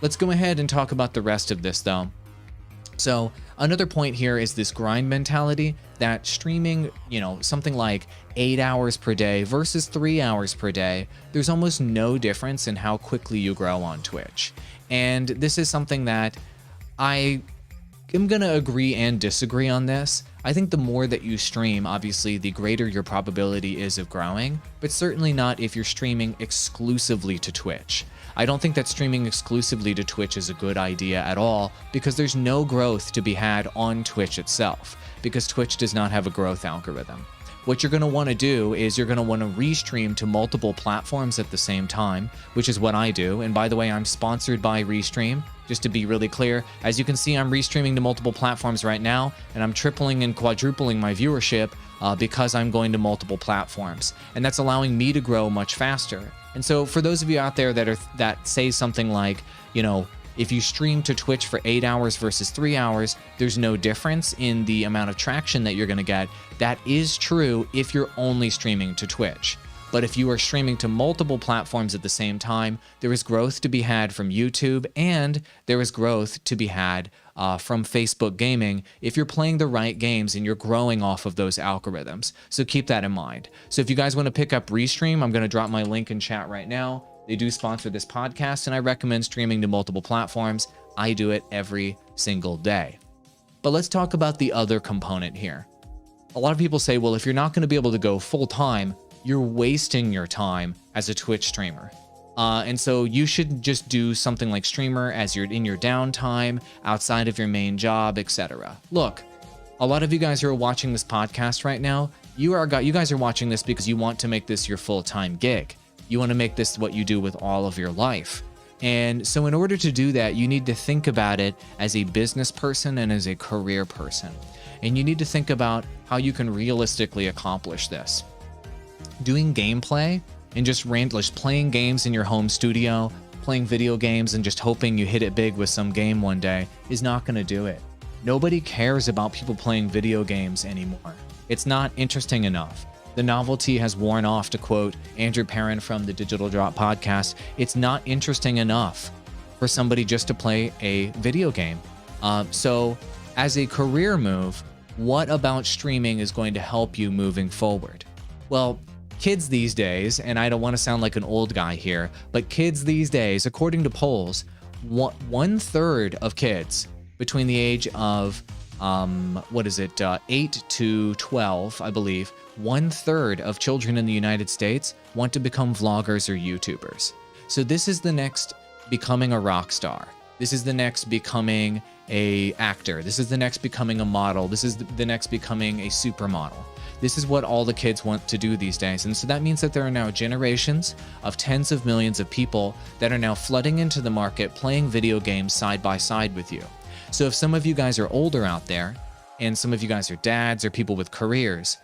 Let's go ahead and talk about the rest of this though. So another point here is this grind mentality that streaming, something like 8 hours per day versus 3 hours per day, there's almost no difference in how quickly you grow on Twitch. And this is something that I am going to agree and disagree on this. I think the more that you stream, obviously, the greater your probability is of growing, but certainly not if you're streaming exclusively to Twitch. I don't think that streaming exclusively to Twitch is a good idea at all, because there's no growth to be had on Twitch itself, because Twitch does not have a growth algorithm. What you're going to want to do is you're going to want to restream to multiple platforms at the same time, which is what I do. And by the way, I'm sponsored by Restream, just to be really clear. As you can see, I'm restreaming to multiple platforms right now, and I'm tripling and quadrupling my viewership because I'm going to multiple platforms. And that's allowing me to grow much faster. And so for those of you out there that say something like, if you stream to Twitch for 8 hours versus 3 hours, there's no difference in the amount of traction that you're going to get. That is true if you're only streaming to Twitch. But if you are streaming to multiple platforms at the same time, there is growth to be had from YouTube, and there is growth to be had from Facebook gaming if you're playing the right games and you're growing off of those algorithms. So keep that in mind. So if you guys want to pick up Restream, I'm going to drop my link in chat right now. They do sponsor this podcast, and I recommend streaming to multiple platforms. I do it every single day. But let's talk about the other component here. A lot of people say, well, if you're not going to be able to go full time, you're wasting your time as a Twitch streamer. And so you should just do something like streamer as you're in your downtime, outside of your main job, etc. Look, a lot of you guys who are watching this podcast right now, you guys are watching this because you want to make this your full-time gig. You want to make this what you do with all of your life. And so in order to do that, you need to think about it as a business person and as a career person. And you need to think about how you can realistically accomplish this. Doing gameplay and just playing games in your home studio, playing video games and just hoping you hit it big with some game one day is not going to do it. Nobody cares about people playing video games anymore. It's not interesting enough. The novelty has worn off, to quote Andrew Perrin from the Digital Drop podcast. It's not interesting enough for somebody just to play a video game. So as a career move, what about streaming is going to help you moving forward? Well, kids these days, and I don't want to sound like an old guy here, but kids these days, according to polls, 1/3 of kids between the age of 8 to 12, I believe, 1/3 of children in the United States want to become vloggers or YouTubers. So this is the next becoming a rock star. This is the next becoming a actor. This is the next becoming a model. This is the next becoming a supermodel. This is what all the kids want to do these days. And so that means that there are now generations of tens of millions of people that are now flooding into the market playing video games side by side with you. So if some of you guys are older out there, and some of you guys are dads or people with careers,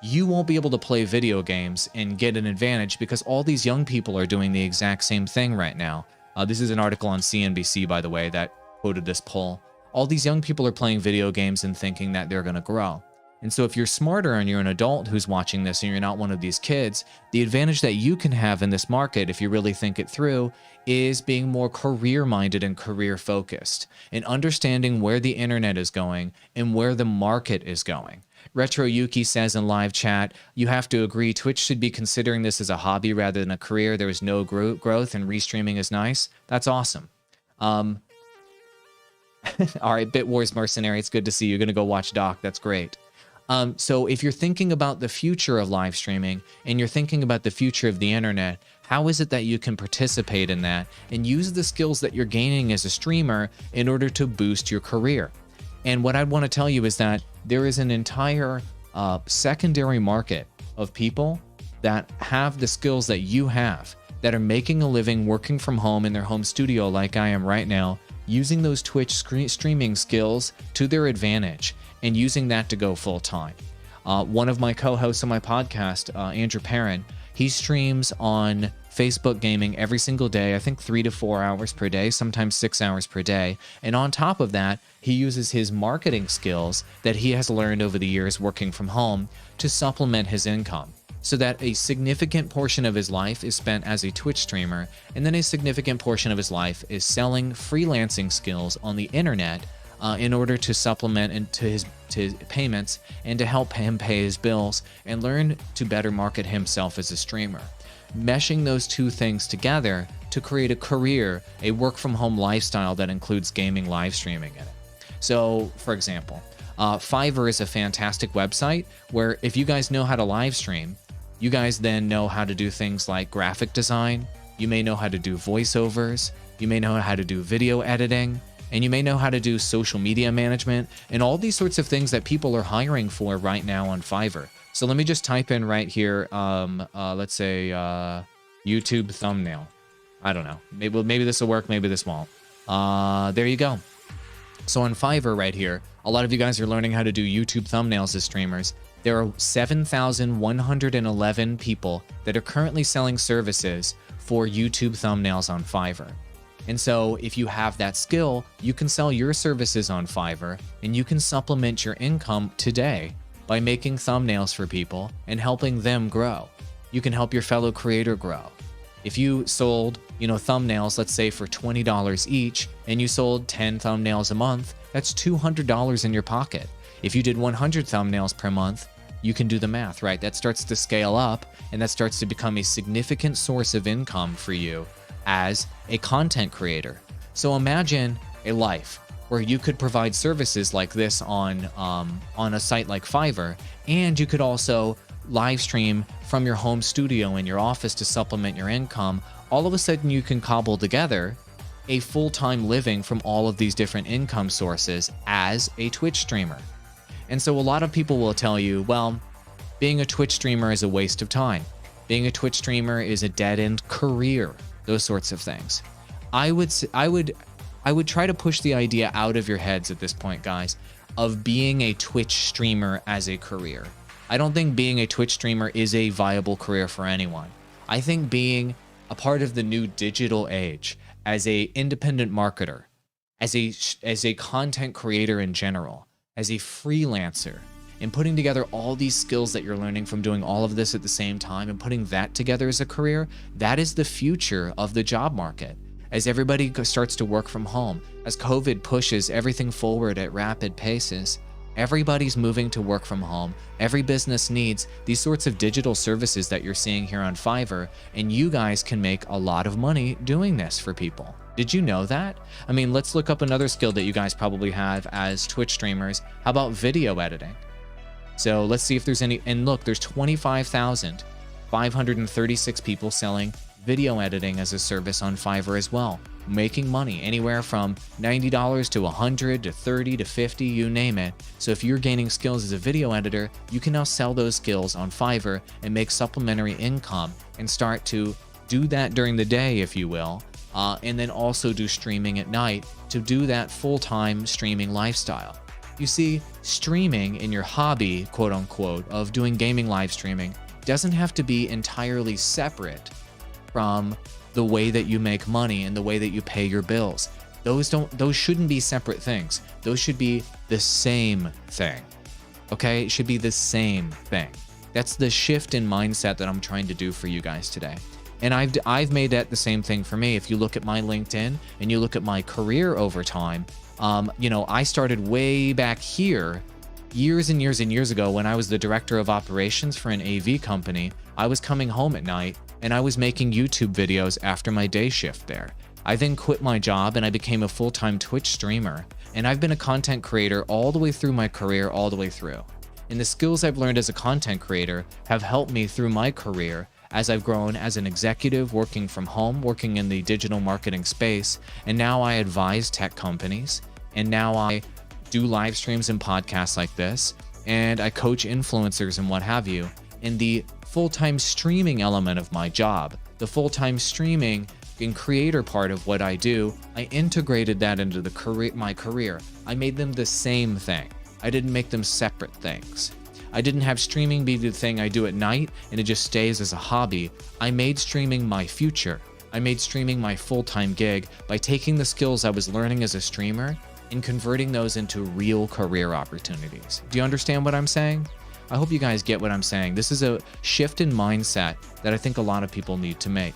you won't be able to play video games and get an advantage because all these young people are doing the exact same thing right now. This is an article on CNBC, by the way, that quoted this poll. All these young people are playing video games and thinking that they're going to grow. And so if you're smarter and you're an adult who's watching this and you're not one of these kids, the advantage that you can have in this market, if you really think it through, is being more career-minded and career-focused and understanding where the internet is going and where the market is going. Retro Yuki says in live chat, you have to agree Twitch should be considering this as a hobby rather than a career. There is no growth and restreaming is nice. That's awesome. All right, BitWars Mercenary, it's good to see you. You're going to go watch Doc. That's great. So if you're thinking about the future of live streaming and you're thinking about the future of the internet, how is it that you can participate in that and use the skills that you're gaining as a streamer in order to boost your career? And what I want to tell you is that there is an entire secondary market of people that have the skills that you have, that are making a living working from home in their home studio like I am right now, using those Twitch streaming skills to their advantage and using that to go full time. One of my co-hosts on my podcast, Andrew Perrin, he streams on Facebook gaming every single day, I think 3 to 4 hours per day, sometimes 6 hours per day. And on top of that, he uses his marketing skills that he has learned over the years working from home to supplement his income. so that a significant portion of his life is spent as a Twitch streamer, and then a significant portion of his life is selling freelancing skills on the internet in order to supplement into his payments and to help him pay his bills and learn to better market himself as a streamer. Meshing those two things together to create a career, a work from home lifestyle that includes gaming live streaming in it. So, for example, Fiverr is a fantastic website where if you guys know how to live stream, you guys then know how to do things like graphic design, you may know how to do voiceovers, you may know how to do video editing, and you may know how to do social media management, and all these sorts of things that people are hiring for right now on Fiverr. So let me just type in right here, let's say YouTube thumbnail. I don't know, maybe this will work, maybe this won't. There you go. So on Fiverr right here, a lot of you guys are learning how to do YouTube thumbnails as streamers. There are 7,111 people that are currently selling services for YouTube thumbnails on Fiverr. And so if you have that skill, you can sell your services on Fiverr and you can supplement your income today by making thumbnails for people and helping them grow. You can help your fellow creator grow. If you sold, thumbnails, let's say for $20 each, and you sold 10 thumbnails a month, that's $200 in your pocket. If you did 100 thumbnails per month, you can do the math, right? That starts to scale up and that starts to become a significant source of income for you as a content creator. So imagine a life where you could provide services like this on a site like Fiverr, and you could also live stream from your home studio in your office to supplement your income. All of a sudden you can cobble together a full-time living from all of these different income sources as a Twitch streamer. And so a lot of people will tell you, well, being a Twitch streamer is a waste of time. Being a Twitch streamer is a dead-end career, those sorts of things. I would try to push the idea out of your heads at this point, guys, of being a Twitch streamer as a career. I don't think being a Twitch streamer is a viable career for anyone. I think being a part of the new digital age as a independent marketer, as a content creator in general, as a freelancer, and putting together all these skills that you're learning from doing all of this at the same time and putting that together as a career, that is the future of the job market. As everybody starts to work from home, as COVID pushes everything forward at rapid paces, everybody's moving to work from home. Every business needs these sorts of digital services that you're seeing here on Fiverr, and you guys can make a lot of money doing this for people. Did you know that? I mean, let's look up another skill that you guys probably have as Twitch streamers. How about video editing? So let's see if there's any, and look, there's 25,536 people selling video editing as a service on Fiverr as well, making money anywhere from $90 to $100 to $30 to $50, you name it. So if you're gaining skills as a video editor, you can now sell those skills on Fiverr and make supplementary income and start to do that during the day, if you will, and then also do streaming at night to do that full-time streaming lifestyle. You see, streaming in your hobby, quote unquote, of doing gaming live streaming doesn't have to be entirely separate from the way that you make money and the way that you pay your bills. Those shouldn't be separate things. Those should be the same thing. Okay? It should be the same thing. That's the shift in mindset that I'm trying to do for you guys today. And I've made that the same thing for me. If you look at my LinkedIn and you look at my career over time, I started way back here years and years and years ago when I was the director of operations for an AV company. I was coming home at night and I was making YouTube videos after my day shift there. I then quit my job and I became a full-time Twitch streamer. And I've been a content creator all the way through my career, all the way through. And the skills I've learned as a content creator have helped me through my career as I've grown as an executive working from home, working in the digital marketing space. And now I advise tech companies. And now I do live streams and podcasts like this. And I coach influencers and what have you. And the full-time streaming element of my job, the full-time streaming and creator part of what I do, I integrated that into my career. I made them the same thing. I didn't make them separate things. I didn't have streaming be the thing I do at night and it just stays as a hobby. I made streaming my future. I made streaming my full-time gig by taking the skills I was learning as a streamer and converting those into real career opportunities. Do you understand what I'm saying? I hope you guys get what I'm saying. This is a shift in mindset that I think a lot of people need to make.